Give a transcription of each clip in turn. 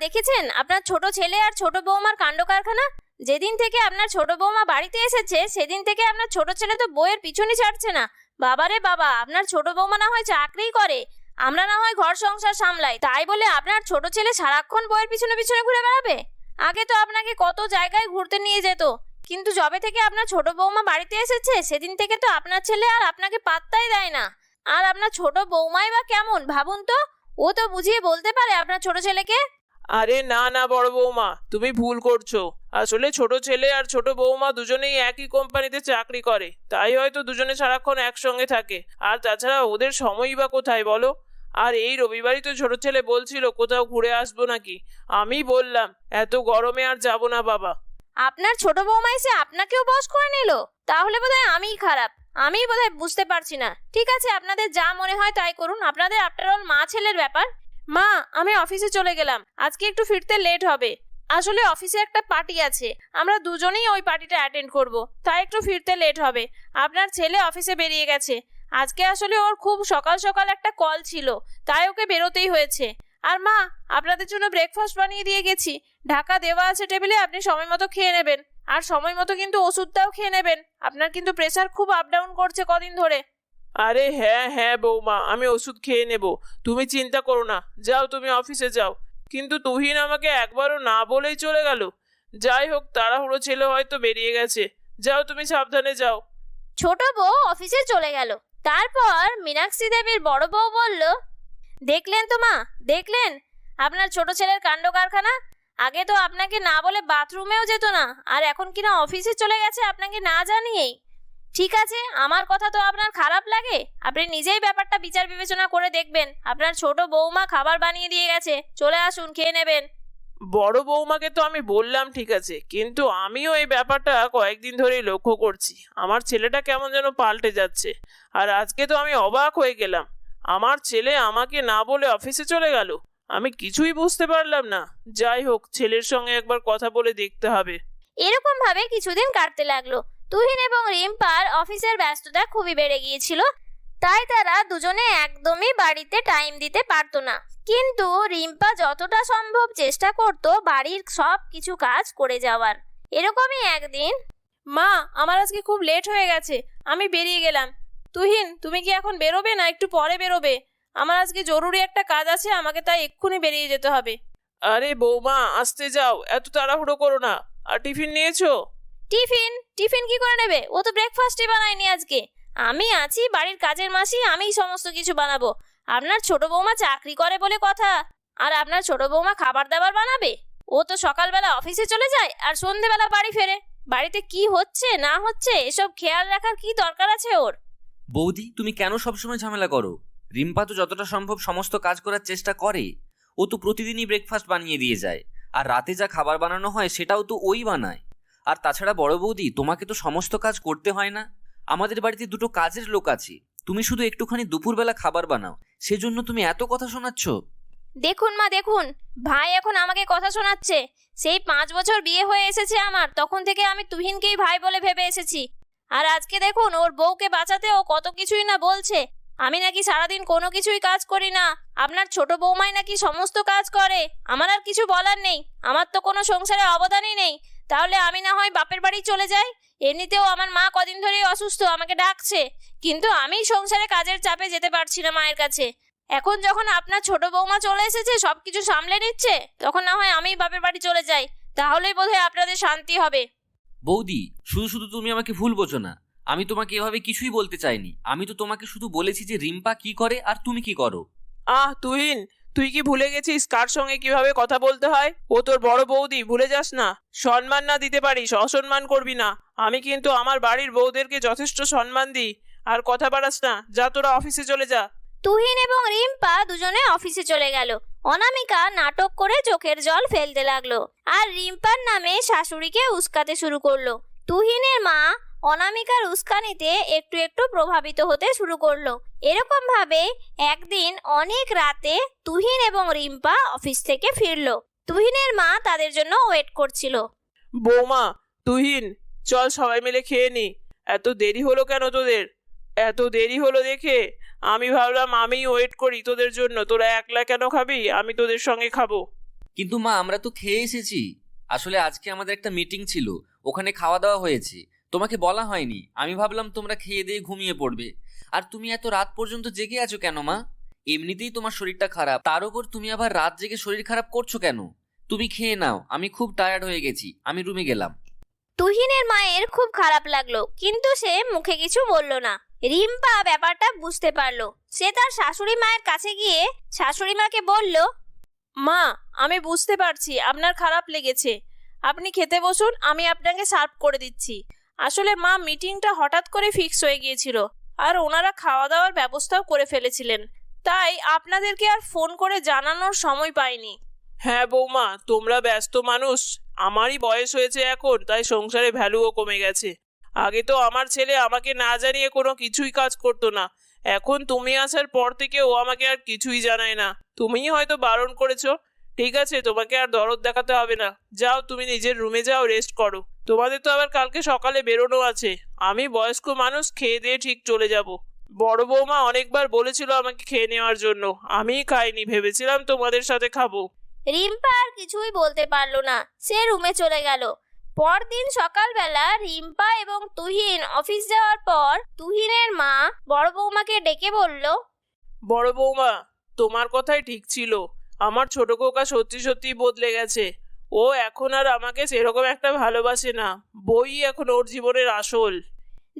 দেখেছেন আপনার ছোট ছেলে আর ছোট বৌমার কাণ্ড কারখানা? যেদিন থেকে আপনার ছোট বৌমা বাড়িতে এসেছে সেদিন থেকে আপনার ছোট ছেলে তো বইয়ের পিছনই ছাড়ছে না। বাবারে বাবা, আপনার ছোট বৌমা না হয় চাকরি করে, আমরা না হয় ঘর সংসার সামলাই, তাই বলে আপনার ছোট ছেলে সারাক্ষণ বইয়ের পিছনে পিছনে ঘুরে বেড়াবে? আগে তো আপনাকে কত জায়গায় ঘুরতে নিয়ে যেত, কিন্তু যবে থেকে আপনার ছোট বৌমা বাড়িতে এসেছে সেদিন থেকে তো আপনার ছেলে আর আপনাকে পাত্তাই দেয় না। আর আপনার ছোট বৌমাই বা কেমন ভাবুন তো, ও তো বুঝিয়ে বলতে পারে আপনার ছোট ছেলেকে। আরে না না বড় বৌমা, তুমি ভুল করছো। আসলে ছোট ছেলে আর ছোট বৌমা দুজনেই একই কোম্পানিতে চাকরি করে, তাই হয়তো দুজনে সারাক্ষণ একসঙ্গে থাকে। আর তাছাড়া ওদের সময়ই বা কোথায় বলো? আর এই রবিবারই তো ছোট ছেলে বলছিল কোথাও ঘুরে আসবো নাকি। আমি বললাম এত গরমে আর যাবো না বাবা। আপনার ছোট বৌমা এসে আপনাকেও বশ করে নিল? তাহলে বোধহয় আমিই খারাপ, আমিই বোধহয় বুঝতে পারছি না। ঠিক আছে, আপনাদের যা মনে হয় তাই করুন, আপনাদের আফটার অল মা ছেলের ব্যাপার। মা, আমি অফিসে চলে গেলাম, আজকে একটু ফিরতে লেট হবে। আসলে অফিসে একটা পার্টি আছে, আমরা দুজনেই ওই পার্টিটা অ্যাটেন্ড করব, তাই একটু ফিরতে লেট হবে। আপনার ছেলে অফিসে বেরিয়ে গেছে, আজকে আসলে ওর খুব সকাল সকাল একটা কল ছিল, তাই ওকে বেরোতেই হয়েছে। আর মা, আপনাদের জন্য ব্রেকফাস্ট বানিয়ে দিয়ে গেছি, ঢাকা দেওয়া আছে টেবিলে, আপনি সময় মতো খেয়ে নেবেন। আর সময় মতো কিন্তু ওষুধটাও খেয়ে নেবেন, আপনার কিন্তু প্রেসার খুব আপ ডাউন করছে কদিন ধরে। আরে হ্যাঁ হ্যাঁ বৌমা, আমি ওষুধ খেয়ে নেব, তুমি চিন্তা করো না। যাও তুমি অফিসে যাও। কিন্তু তুহিন আমাকে একবারও না বলেই চলে গেল। যাই হোক, তাড়াহুড়ো ছিল, হয়তো বেরিয়ে গেছে। যাও তুমি সাবধানে যাও। ছোট বউ অফিসে চলে গেল। তারপর মীনাক্ষী দেবীর বড় বউ বলল, দেখলেন তো মা, দেখলেন আপনার ছোট ছেলের কাণ্ড কারখানা? আগে তো আপনাকে না বলে বাথরুমেও যেত না, আর এখন কিনা অফিসে চলে গেছে আপনাকে না জানিয়েই। ঠিক আছে, আমার কথা তো আপনার খারাপ লাগে? আপনি নিজেই ব্যাপারটা বিচার বিবেচনা করে দেখবেন। আপনার ছোট বৌমা খাবার বানিয়ে দিয়ে গেছে, চলে আসুন, খেয়ে নেবেন। বড় বৌমাকে তো আমি বললাম ঠিক আছে, কিন্তু আমিও এই ব্যাপারটা কয়েকদিন ধরেই লক্ষ্য করছি। আমার ছেলেটা কেমন যেন পাল্টে যাচ্ছে। আর আজকে তো আমি অবাক হয়ে গেলাম, আমার ছেলে আমাকে না বলে অফিসে চলে গেল। আমি কিছুই বুঝতে পারলাম না। যাই হোক, ছেলের সঙ্গে একবার কথা বলে দেখতে হবে। এরকম ভাবে কিছুদিন কাটতে লাগলো। তুহিন এবং রিম্পার অফিসের ব্যস্ততা খুবই বেড়ে গিয়েছিল, তাই তারা দুজনে একদমই বাড়িতে টাইম দিতে পারতো না। কিন্তু রিম্পা যতটা সম্ভব চেষ্টা করত বাড়ির সব কিছু কাজ করে যাওয়ার। এরকমই একদিন, মা, আমার আজকে খুব লেট হয়ে গেছে, আমি বেরিয়ে গেলাম। তুহিন, তুমি কি এখন বেরোবে না একটু পরে বেরোবে? আমার আজকে জরুরি একটা কাজ আছে, আমাকে তাই এক্ষুনি বেরিয়ে যেতে হবে। আরে বৌমা, আসতে যাও, এত তাড়াহুড়ো করো না। আর টিফিন নিয়েছো? টিফিন টিফিন কি করে নেবে? ও তো ব্রেকফাস্টই বানায়নি আজকে। আমি আছি বাড়ির কাজের মাসি, আমিই সমস্ত কিছু বানাবো। আপনার ছোট বৌমা চাকরি করে বলে কথা, আর আপনার ছোট বৌমা খাবার দাবার বানাবে? ও তো সকালবেলা অফিসে চলে যায় আর সন্ধেবেলা বাড়ি ফেরে। বাড়িতে কি হচ্ছে না হচ্ছে এসব খেয়াল রাখার কি দরকার আছে ওর? বৌদি, তুমি কেন সবসময় ঝামেলা করো? রিম্পা তো যতটা সম্ভব সমস্ত কাজ করার চেষ্টা করে। ও তো প্রতিদিনই ব্রেকফাস্ট বানিয়ে দিয়ে যায়, আর রাতে যা খাবার বানানো হয় সেটাও তো ওই বানায়। আর তাছাড়া বড় বৌদি, তোমাকে তো সমস্ত কাজ করতে হয় না। আমাদের বাড়িতে দুটো কাজের লোক আছে, তুমি শুধু একটুখানি দুপুরবেলা খাবার বানাও, সেজন্য তুমি এত কথা শোনাচ্ছ। দেখুন মা, দেখুন, ভাই এখন আমাকে কথা শোনাচ্ছে। সেই 5 বছর বিয়ে হয়ে এসেছে আমার, তখন থেকে আমি তুহিনকেই ভাই বলে ভেবে এসেছি। আর আজকে দেখুন, ওর বউকে বাঁচাতে ও কত কিছুই না বলছে। আমি নাকি সারাদিন কোনো কিছুই কাজ করি না, আপনার ছোট বৌমাই নাকি সমস্ত কাজ করে। আমার আর কিছু বলার নেই, আমার তো কোনো সংসারে অবদানই নেই। তাহলে আমি না হয় বাপের বাড়ি চলে যাই। এমনিতেও আমার মা কদিন ধরেই অসুস্থ, আমাকে ডাকছে, কিন্তু আমি সংসারে কাজের চাপে যেতে পারছি না মায়ের কাছে। এখন যখন আপনার ছোট বৌমা চলে এসেছে, সবকিছু সামলে নিচ্ছে, তখন না হয় আমি বাপের বাড়ি চলে যাই, তাহলেই বোধহয় আপনাদের শান্তি হবে। বৌদি, শুধু শুধু তুমি আমাকে ভুল বোঝো না। আমি তোমাকে এভাবে কিছুই বলতে চাইনি। আমি তো তোমাকে শুধু বলেছি যে রিম্পা কি করে আর তুমি কি করো। তুহিন, তুই কি ভুলে গেছিস কার সঙ্গে কিভাবে কথা বলতে হয়? ও তোর বড় বৌদি, ভুলে যাস না। সম্মান না দিতে পারিস, অসম্মান করবি না। আমি কিন্তু আমার বাড়ির বউদেরকে যথেষ্ট সম্মান দিই। আর কথা বাড়াস না, যা তোরা অফিসে চলে যা। তুহিন এবং রিম্পা দুজনে অফিসে চলে গেল। অনামিকা নাটক করে চোখের জল ফেলতে লাগলো, আর রিম্পার নামে শাশুড়িকে উস্কাতে শুরু করলো। তুহিনের মা অনামিকার উস্কানিতে একটু একটু প্রভাবিত হতে শুরু করলো। এরকম ভাবে একদিন অনেক রাতে তুহিন এবং রিম্পা অফিস থেকে ফিরলো। তুহিনের মা তাদের জন্য ওয়েট করছিল। বৌমা, তুহিন, চল সবাই মিলে খেয়ে নি। এত দেরি হলো কেন তোদের? এত দেরি হলো দেখে আমি ভাবলাম আমি ওয়েট করি তোদের জন্য। তোরা একলা কেন খাবি? আমি তোদের সঙ্গে খাবো। কিন্তু মা, আমরা তো খেয়ে এসেছি। আসলে আজকে আমাদের একটা মিটিং ছিল, ওখানে খাওয়া দাওয়া হয়েছে। তোমাকে বলা হয়নি। আমি ভাবলাম তোমরা খেয়ে দিয়ে ঘুমিয়ে পড়বে। আর তুমি এত রাত পর্যন্ত জেগে আছো কেন মা? এমনিতেই তোমার শরীরটা খারাপ, তার উপর তুমি আবার রাত জেগে শরীর খারাপ করছো কেন? তুমি খেয়ে নাও, আমি খুব টায়ার্ড হয়ে গেছি, আমি রুমে গেলাম। তুহিনের মায়ের খুব খারাপ লাগলো, কিন্তু সে মুখে কিছু বলল না। রিম্পা ব্যাপারটা বুঝতে পারলো। সে তার শাশুড়ি মায়ের কাছে গিয়ে শাশুড়ি মাকে বলল, মা, আমি বুঝতে পারছি আপনার খারাপ লেগেছে। আপনি খেতে বসুন, আমি আপনাকে সার্ভ করে দিচ্ছি। আসলে মা, মিটিংটা হঠাৎ করে ফিক্স হয়ে গিয়েছিল, আর ওনারা খাওয়া দাওয়ার ব্যবস্থাও করে ফেলেছিলেন, তাই আপনাদেরকে আর ফোন করে জানানোর সময় পাইনি। হ্যাঁ বৌমা, তোমরা ব্যস্ত মানুষ। আমারই বয়স হয়েছে এখন, তাই সংসারে ভ্যালুও কমে গেছে। আগে তো আমার ছেলে আমাকে না জানিয়ে কোনো কিছুই কাজ করতো না। এখন তুমি আসার পর থেকে ও আমাকে আর কিছুই জানায় না। তুমিই হয়তো বারণ করেছো। ঠিক আছে, তোমাকে আর দরদ দেখাতে হবে না। যাও, তুমি নিজের রুমে যাও, রেস্ট করো। তোমাদের তো আবার কালকে সকালে বেরোনো আছে। আমি বয়স্ক মানুষ, খেয়ে দিয়ে ঠিক চলে যাব। বড় বৌমা অনেকবার বলেছিল আমাকে খেয়ে নেওয়ার জন্য, আমিই খাইনি, ভেবেছিলাম তোমাদের সাথে খাবো। রিম্পা আর কিছুই বলতে পারলো না। সে রুমে চলে গেল। পরদিন সকালবেলা রিম্পা এবং তুহিন অফিস যাওয়ার পর তুহিনের মা বড় বৌমাকে ডেকে বলল, বড় বৌমা, তোমার কথাই ঠিক ছিল। আমার ছোট খোকা সত্যি সত্যি বদলে গেছে। ও এখন আর আমাকে সেরকম একটা ভালোবাসে না। বই এখন ওর জীবনের আসল।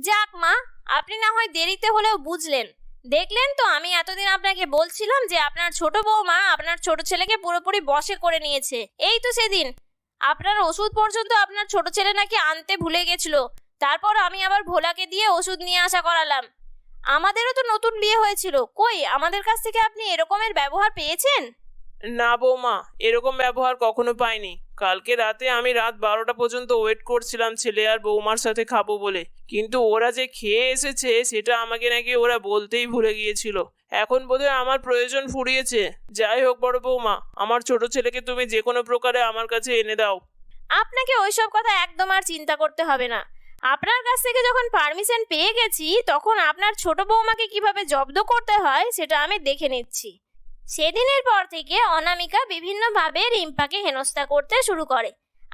যাক মা, আপনি না হয় দেরিতে হলেও বুঝলেন। দেখলেন তো, আমি এতদিন আপনাকে বলছিলাম যে আপনার ছোট বৌমা আপনার ছোট ছেলেকে পুরোপুরি বশে করে নিয়েছে। এই তো সেদিন আপনার ওষুধ পর্যন্ত আপনার ছোট ছেলে নাকি আনতে ভুলে গেছিল। তারপর আমি আবার ভোলাকে দিয়ে ওষুধ নিয়ে আসা করালাম। আমাদেরও তো নতুন বিয়ে হয়েছিল, কই আমাদের কাছ থেকে আপনি এরকমের ব্যবহার পেয়েছেন? না বৌমা, এরকম ব্যবহার কখনো পাইনি। কালকে রাতে আমি রাত 12টা পর্যন্ত ওয়েট করছিলাম ছেলে আর বৌমার সাথে খাবো বলে, কিন্তু ওরা যে খেয়ে এসেছে সেটা আমাকে নাকি ওরা বলতেই ভুলে গিয়েছিল। এখন বোধহয় আমার প্রয়োজন ফুরিয়েছে। যাই হোক বড় বৌমা, আমার ছোট ছেলেকে তুমি যে কোনো প্রকারে আমার কাছে এনে দাও। আপনাকে ওইসব কথা একদম আর চিন্তা করতে হবে না। আপনার কাছ থেকে যখন পারমিশন পেয়ে গেছি, তখন আপনার ছোট বৌমাকে কিভাবে জব্দ করতে হয় সেটা আমি দেখে নিচ্ছি। সেদিনের পর থেকে অনামিকা বিভিন্নভাবে রিম্পাকে হেনস্থা করতে শুরু করে।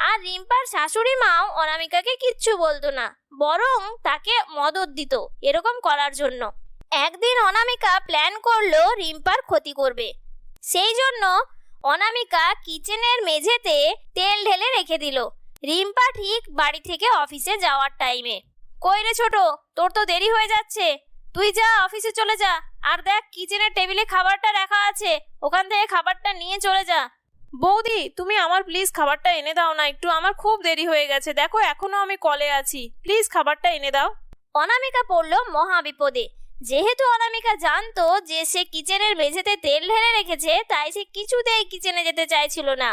আর রিম্পার শাশুড়ি মাও অনামিকাকে কিচ্ছু বলতো না, বরং তাকে মদত দিত এরকম করার জন্য। একদিন অনামিকা প্ল্যান করলো রিম্পার ক্ষতি করবে। সেই জন্য অনামিকা কিচেনের মেঝেতে তেল ঢেলে রেখে দিল। রিম্পা ঠিক বাড়ি থেকে অফিসে যাওয়ার টাইমে, কই রে ছোট, তোর তো দেরি হয়ে যাচ্ছে, তুই যা অফিসে চলে যা। আর দেখ, কিচেনের টেবিলে খাবারটা রাখা আছে, ওখান থেকে খাবারটা নিয়ে চলে যা। বৌদি, তুমি আমার প্লিজ খাবারটা এনে দাও না একটু, আমার খুব দেরি হয়ে গেছে। দেখো এখনো আমি কলে আছি, প্লিজ খাবারটা এনে দাও। অনামিকা পড়ল মহা বিপদে। যেহেতু অনামিকা জানতো যে সে কিচেনের মেঝেতে তেল ঢেলে রেখেছে, তাই সে কিছুতেই কিচেনে যেতে চাইছিল না।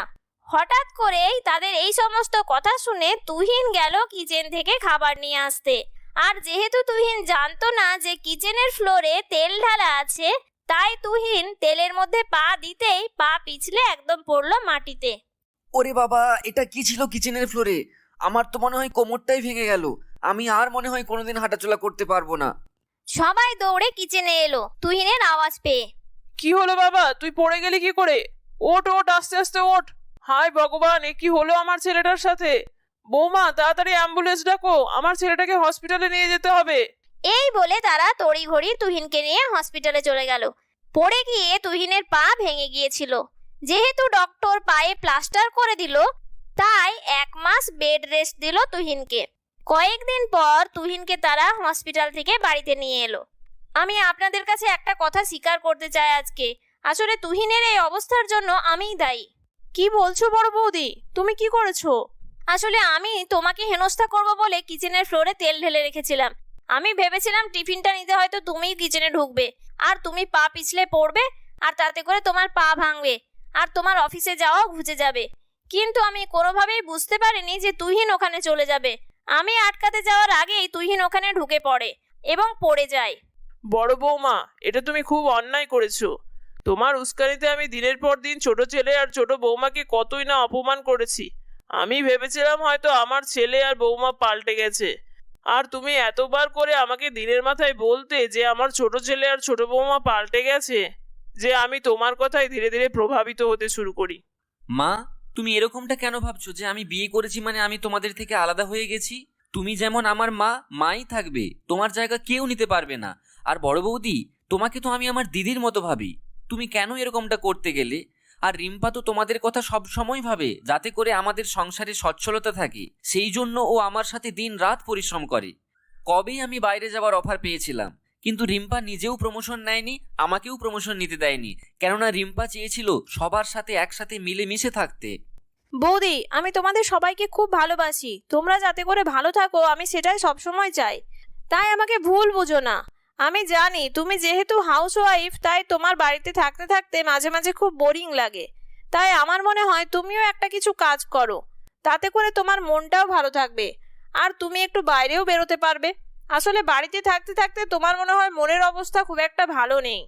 হঠাৎ করেই তাদের এই সমস্ত কথা শুনে তুহিন গেল কিচেন থেকে খাবার নিয়ে আসতে। আর যেহেতু তুহিন জানতো না যে কিচেনের ফ্লোরে তেল ঢালা আছে, তাই তুহিন তেলের মধ্যে পা দিতেই পা পিছলে একদম পড়লো মাটিতে। ওরে বাবা, এটা কি ছিল কিচেনের ফ্লোরে? আমার তো মনে হয় কোমরটাই ভেঙে গেল। আমি আর মনে হয় কোনোদিন হাঁটাচলা করতে পারবো না। সবাই দৌড়ে কিচেনে এলো তুহিনের আওয়াজ পেয়ে। কি হলো বাবা, তুই পড়ে গেলি কি করে? ওঠ ওঠ, আস্তে আস্তে ওঠ। হায় ভগবান, এ কি হলো আমার ছেলেটার সাথে? বৌমা, তাড়াতাড়ি অ্যাম্বুলেন্স ডাকো, আমার ছেলেটাকে হসপিটালে নিয়ে যেতে হবে। এই বলে তারা তড়িঘড়ি তুহিনকে নিয়ে হসপিটালে চলে গেল। পড়ে গিয়ে তুহিনের পা ভেঙে গিয়েছিল। যেহেতু ডক্টর পায়ে প্লাস্টার করে দিল, তাই 1 মাস বেড রেস্ট দিল তুহিনকে। কয়েকদিন পর তুহিনকে তারা হসপিটাল থেকে বাড়িতে নিয়ে এলো। আমি আপনাদের কাছে একটা কথা স্বীকার করতে চাই আজকে। আসলে তুহিনের এই অবস্থার জন্য আমিই দায়ী। কি বলছো বড় বৌদি, তুমি কি করেছো? আসলে আমি তোমাকে হেনস্থা করব বলে কিচেনের ফ্লোরে তেল ঢেলে রেখেছিলাম। আমি ভেবেছিলাম টিফিনটা নিতে হয়তো তুমিই কিচেনে ঢুকবে, আর তুমি পা পিছলে পড়বে, আর তাতে করে তোমার পা ভাঙবে, আর তোমার অফিসে যাওয়া ঘুচে যাবে। কিন্তু আমি কোনোভাবেই বুঝতে পারিনি যে তুহিন ওখানে চলে যাবে। আমি আটকাতে যাওয়ার আগেই তুহিন ওখানে ঢুকে পড়ে এবং পড়ে যায়। বড় বৌমা, এটা তুমি খুব অন্যায় করেছো। তোমার উস্কানিতে আমি দিনের পর দিন ছোট ছেলে আর ছোট বৌমাকে কতই না অপমান করেছি। আমি ভেবেছিলাম হয়তো আমার ছেলে আর বৌমা পাল্টে গেছে, আর তুমি এতবার করে আমাকে দিনের মাথায় বলতে যে আমার ছোট ছেলে আর ছোট বৌমা পাল্টে গেছে, যে আমি তোমার কথায় ধীরে ধীরে প্রভাবিত হতে শুরু করি। মা, তুমি এরকমটা কেন ভাবছো যে আমি বিয়ে করেছি মানে আমি তোমাদের থেকে আলাদা হয়ে গেছি? তুমি যেমন আমার মা, মাই থাকবে, তোমার জায়গা কেউ নিতে পারবে না। আর বড় বৌদি, তোমাকে তো আমি আমার দিদির মতো ভাবি, তুমি কেন এরকমটা করতে গেলে? আর রিম্পা তো তোমাদের কথা সব সময় ভাবে, যাতে করে আমাদের সংসারে সচ্ছলতা থাকে, সেই জন্য ও আমার সাথে দিন রাত পরিশ্রম করে। কবেই আমি বাইরে যাওয়ার অফার পেয়েছিলাম, কিন্তু রিম্পা নিজেও প্রমোশন নেয়নি, আমাকেও প্রমোশন নিতে দেয়নি, কেননা রিম্পা চেয়েছিল সবার সাথে একসাথে মিলেমিশে থাকতে। বৌদি, আমি তোমাদের সবাইকে খুব ভালোবাসি, তোমরা যাতে করে ভালো থাকো আমি সেটাই সবসময় চাই, তাই আমাকে ভুল বুঝো না। আমি জানি তুমি যেহেতু হাউস ওয়াইফ, তাই তোমার বাড়িতে থাকতে থাকতে মাঝে মাঝে খুব বোরিং লাগে, তাই আমার মনে হয় তুমিও একটা কিছু কাজ করো, তাতে করে তোমার মনটাও ভালো থাকবে, আর তুমি একটু বাইরেও বেরোতে পারবে। আসলে বাড়িতে থাকতে থাকতে তোমার মনে হয় মনের অবস্থা খুব একটা ভালো নেই,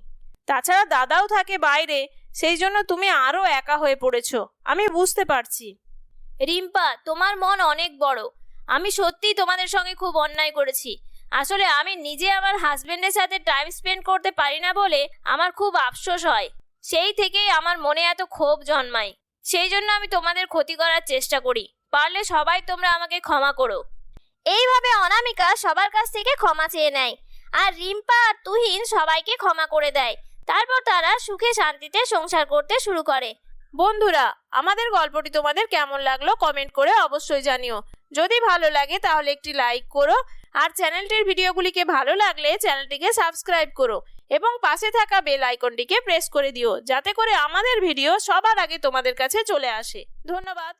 তাছাড়া দাদাও থাকে বাইরে, সেই জন্য তুমি আরো একা হয়ে পড়েছো, আমি বুঝতে পারছি। রিম্পা, তোমার মন অনেক বড়, আমি সত্যিই তোমাদের সঙ্গে খুব অন্যায় করেছি। আসলে আমি নিজে আমার হাজবেন্ডের সাথে টাইম স্পেন্ড করতে পারি না বলে আমার খুব আফসোস হয়, সেই থেকেই আমার মনে এত ক্ষোভ জন্মায়, সেই জন্য আমি তোমাদের ক্ষতি করার চেষ্টা করি, পারলে সবাই তোমরা আমাকে ক্ষমা করো। এইভাবে অনামিকা সবার কাছ থেকে ক্ষমা চেয়ে নেয়, আর রিম্পা আর তুহিন সবাইকে ক্ষমা করে দেয়। তারপর তারা সুখে শান্তিতে সংসার করতে শুরু করে। বন্ধুরা, আমাদের গল্পটি তোমাদের কেমন লাগলো কমেন্ট করে অবশ্যই জানিও। যদি ভালো লাগে তাহলে একটি লাইক করো, আর চ্যানেলটির ভিডিওগুলিকে ভালো লাগলে চ্যানেলটিকে সাবস্ক্রাইব করো এবং পাশে থাকা বেল আইকনটিকে প্রেস করে দিও, যাতে করে আমাদের ভিডিও সবার আগে তোমাদের কাছে চলে আসে। ধন্যবাদ।